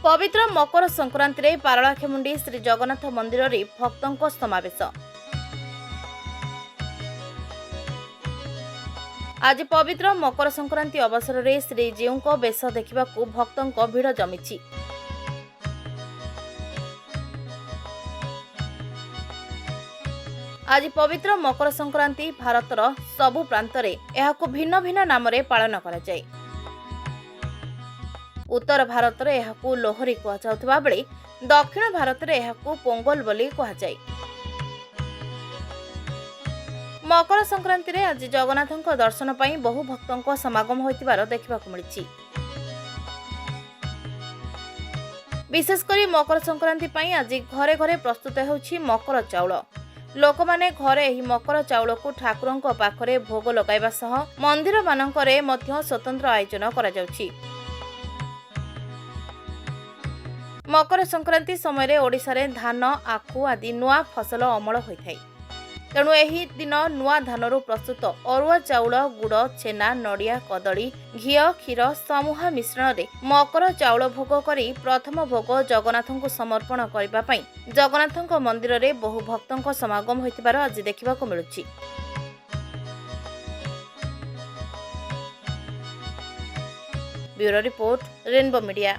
पवित्र मकर संक्रांति रे पारलाखेमुंडी श्री जगन्नाथ मंदिर रे भक्तों समावेश। आज पवित्र मकर संक्रांति अवसर रे श्रीजीऊ को बेश देखा भक्तों भिड़ जमी। आज पवित्र मकर संक्रांति भारतर सबु प्रांतरे एहाकु भिन्न भिन्न नाम रे पालन करा जाय। उत्तर भारत रे एहाकु लोहरी कहा जाउथबा बेले दक्षिण भारत रे एहाकु पोंगल बोली कहा जाय। मकर संक्रांति रे आज जगन्नाथଙ୍କ दर्शन पई बहु भक्तों समागम होइतिबार देखिबाकु मिलिछि। विशेषकर मकर संक्रांति पई आज घरे घरे प्रस्तुत होछि मकर चाउल। लोक माने घरे एही मकर चाउल को ठाकुरଙ୍କ पाखरे भोग लगाइबा सह मंदिर मानकरे मध्य स्वतंत्र आयोजन करा जाउछि। मकर संक्रांति समय ओडिशा रे धान आखु आदि नुआ फसल अमल होइथाय। तेणु एही दिन नुआ धानरू प्रस्तुत अरुआ चाउल गुड़ छेना नड़िया कदली घी क्षीर समूह मिश्रण रे मकर चाउल भोग करी प्रथम भोग जगन्नाथଙ୍କୁ समर्पण करिबा पई जगन्नाथଙ୍କ मंदिर रे बहु भक्तଙ୍କ समागम होइतिबार आज देखिबाकू मिलुछि। Bureau report rainbow media.